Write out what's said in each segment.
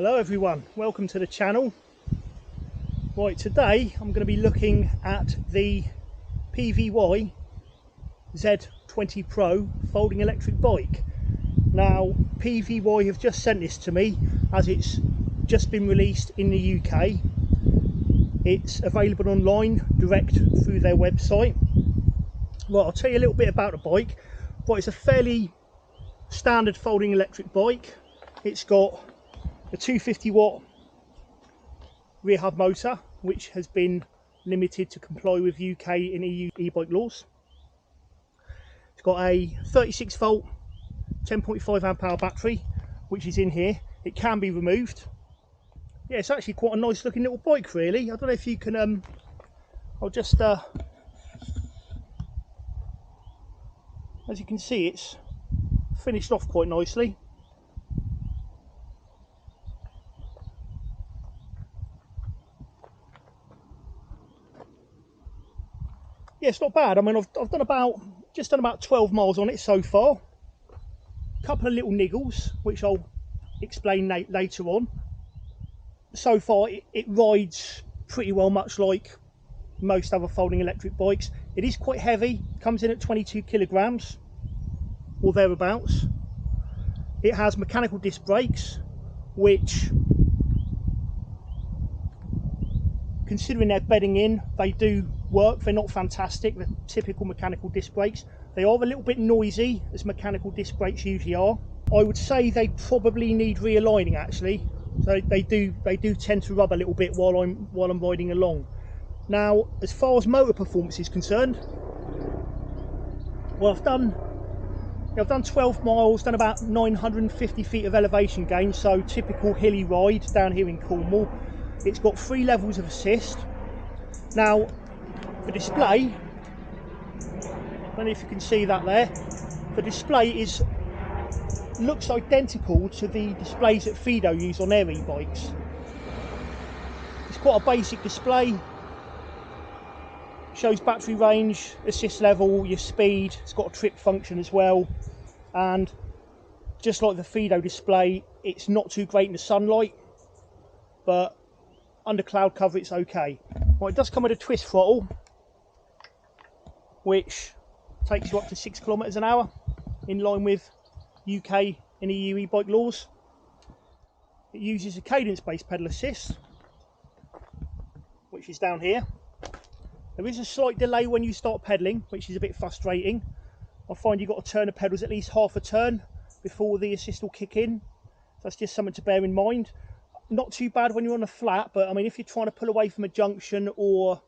Hello everyone, welcome to the channel. Right, today I'm going to be looking at the PVY Z20 Pro folding electric bike. Now PVY have just sent this to me as it's just been released in the UK. It's available online direct through their website. Right, I'll tell you a little bit about the bike. Right, it's a fairly standard folding electric bike. It's got a 250-watt rear hub motor, which has been limited to comply with UK and EU e-bike laws. It's got a 36-volt 10.5 amp hour battery, which is in here. It can be removed. Yeah, it's actually quite a nice looking little bike, really. I don't know if you can I'll just as you can see, it's finished off quite nicely. Yeah, it's not bad. I mean, I've done just done about 12 miles on it so far. A couple of little niggles, which I'll explain later on. So far, it rides pretty well, much like most other folding electric bikes. It is quite heavy, comes in at 22 kilograms or thereabouts. It has mechanical disc brakes, which, considering they're bedding in, they do work. They're not fantastic, the typical mechanical disc brakes. They are a little bit noisy, as mechanical disc brakes usually are. I would say they probably need realigning, actually. So they do tend to rub a little bit while I'm riding along. Now, as far as motor performance is concerned, well, I've done 12 miles, done about 950 feet of elevation gain, so typical hilly ride down here in Cornwall. It's got 3 levels of assist. Now, the display, I don't know if you can see that there, the display looks identical to the displays that Fido use on their e-bikes. It's quite a basic display, shows battery range, assist level, your speed. It's got a trip function as well, and just like the Fido display, it's not too great in the sunlight, but under cloud cover it's okay. Well, it does come with a twist throttle, which takes you up to 6 kilometers an hour, in line with UK and EU e-bike laws. It uses a cadence-based pedal assist, which is down here. There is a slight delay when you start pedalling, which is a bit frustrating. I find you've got to turn the pedals at least half a turn before the assist will kick in. So that's just something to bear in mind. Not too bad when you're on a flat, but I mean, if you're trying to pull away from a junction or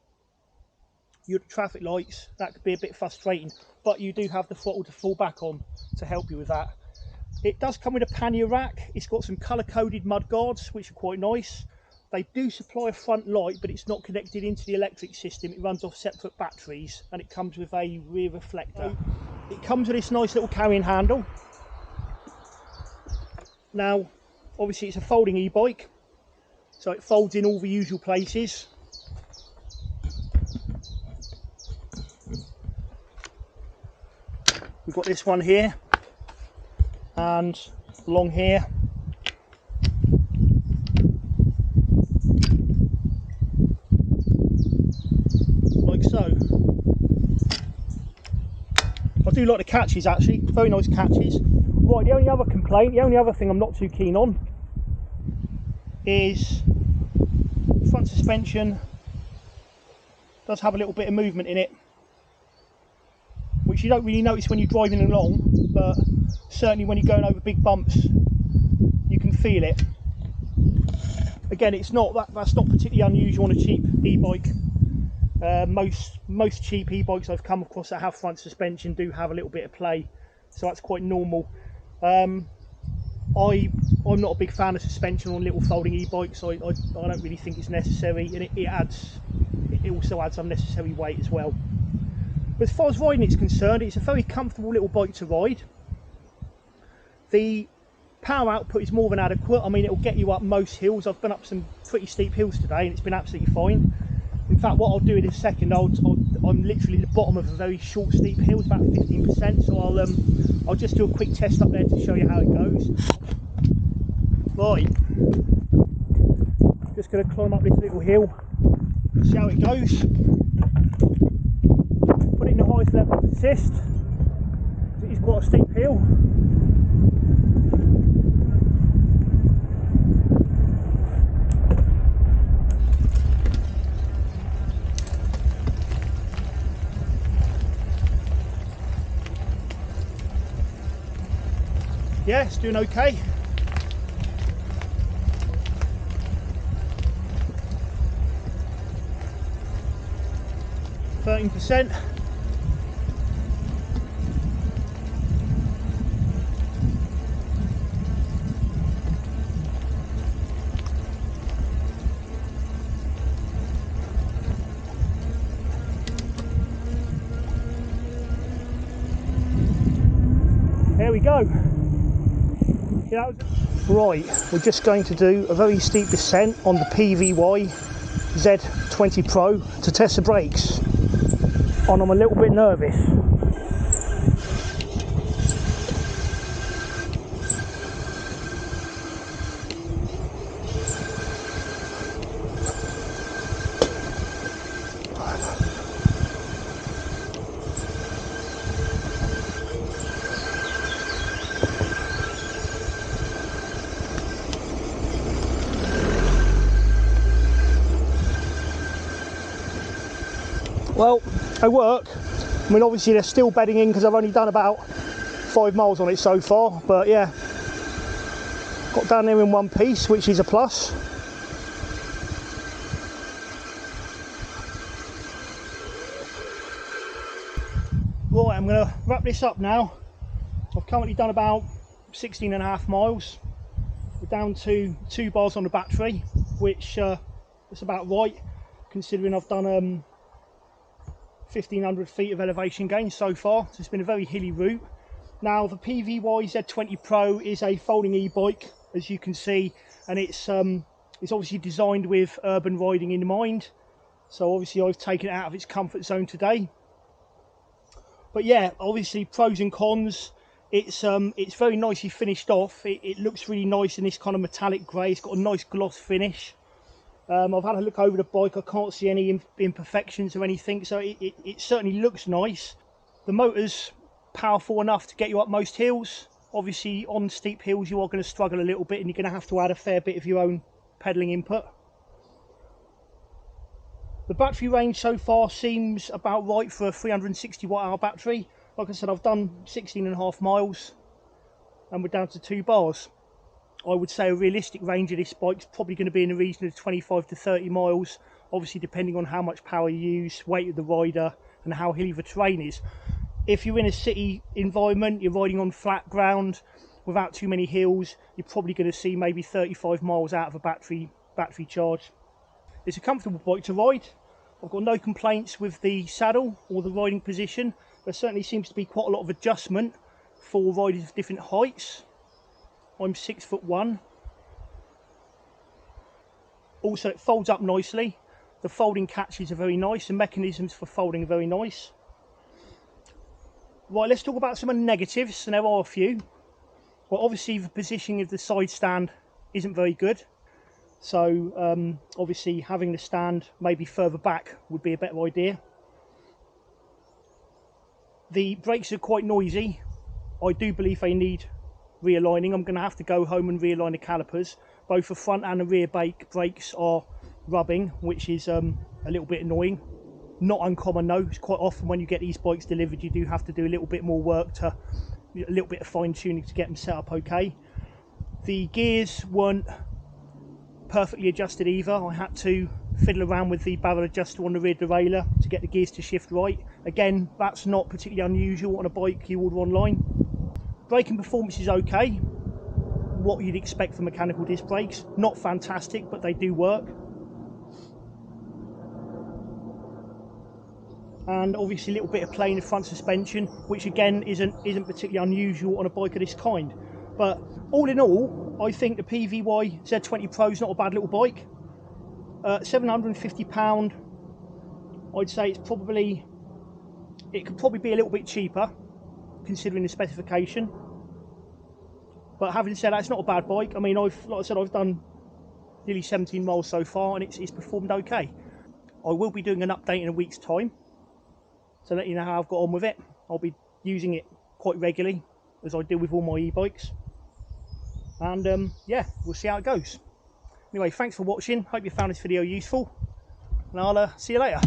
you're at traffic lights, that could be a bit frustrating. But you do have the throttle to fall back on to help you with that. It does come with a pannier rack. It's got some colour-coded mud guards, which are quite nice. They do supply a front light, but it's not connected into the electric system. It runs off separate batteries, and it comes with a rear reflector. It comes with this nice little carrying handle. Now, obviously it's a folding e-bike, so it folds in all the usual places. We've got this one here, and along here. Like so. I do like the catches, actually, very nice catches. Right, the only other complaint, the only other thing I'm not too keen on is front suspension does have a little bit of movement in it, which you don't really notice when you're driving along, but certainly when you're going over big bumps you can feel it. Again, that's not particularly unusual on a cheap e-bike. Most cheap e-bikes I've come across that have front suspension do have a little bit of play, so that's quite normal. I'm not a big fan of suspension on little folding e-bikes. I don't really think it's necessary, and it also adds unnecessary weight as well. But as far as riding is concerned, it's a very comfortable little bike to ride. The power output is more than adequate. I mean, it'll get you up most hills. I've been up some pretty steep hills today and it's been absolutely fine. In fact, what I'll do in a second, I'm literally at the bottom of a very short steep hill, it's about 15%, so I'll just do a quick test up there to show you how it goes. Right, Just going to climb up this little hill, see how it goes. Put it in the highest level of assist. It is quite a steep hill. Yeah, it's doing okay. %. There we go. Yeah, right, we're just going to do a very steep descent on the PVY Z20 Pro to test the brakes. And I'm a little bit nervous. Well, they work. I mean, obviously they're still bedding in because I've only done about 5 miles on it so far, but yeah, got down there in one piece, which is a plus. Right, I'm going to wrap this up now. I've currently done about 16.5 miles. We're down to 2 bars on the battery, which is about right, considering I've done 1,500 feet of elevation gain so far. So it's been a very hilly route. Now the PVY Z20 Pro is a folding e-bike, as you can see, and it's obviously designed with urban riding in mind. So obviously I've taken it out of its comfort zone today. But yeah, obviously pros and cons. It's very nicely finished off. It looks really nice in this kind of metallic grey. It's got a nice gloss finish. I've had a look over the bike. I can't see any imperfections or anything, so it certainly looks nice. The motor's powerful enough to get you up most hills. Obviously on steep hills you are going to struggle a little bit and you're going to have to add a fair bit of your own pedalling input. The battery range so far seems about right for a 360 watt-hour battery. Like I said, I've done 16.5 miles and we're down to 2 bars. I would say a realistic range of this bike is probably going to be in the region of 25 to 30 miles, obviously depending on how much power you use, weight of the rider and how hilly the terrain is. If you're in a city environment, you're riding on flat ground without too many hills, you're probably going to see maybe 35 miles out of a battery charge. It's a comfortable bike to ride. I've got no complaints with the saddle or the riding position. There certainly seems to be quite a lot of adjustment for riders of different heights. I'm 6'1". Also, it folds up nicely. The folding catches are very nice. The mechanisms for folding are very nice. Right, let's talk about some of the negatives, and there are a few. Well, obviously the positioning of the side stand isn't very good. So obviously having the stand maybe further back would be a better idea. The brakes are quite noisy. I do believe they need realigning. I'm going to have to go home and realign the calipers. Both the front and the rear brakes are rubbing, which is a little bit annoying. Not uncommon though. It's quite often when you get these bikes delivered you do have to do a little bit more work, a little bit of fine tuning to get them set up okay. The gears weren't perfectly adjusted either. I had to fiddle around with the barrel adjuster on the rear derailleur to get the gears to shift right. Again, that's not particularly unusual on a bike you order online. Braking performance is okay, what you'd expect for mechanical disc brakes. Not fantastic, but they do work. And obviously a little bit of play in the front suspension, which again isn't particularly unusual on a bike of this kind. But all in all, I think the PVY Z20 Pro is not a bad little bike. £750, I'd say it could probably be a little bit cheaper considering the specification. But having said that, it's not a bad bike. I mean, like I said, I've done nearly 17 miles so far, and it's performed okay. I will be doing an update in a week's time to let you know how I've got on with it. I'll be using it quite regularly, as I do with all my e-bikes, and yeah, we'll see how it goes. Anyway, thanks for watching. Hope you found this video useful, and I'll see you later.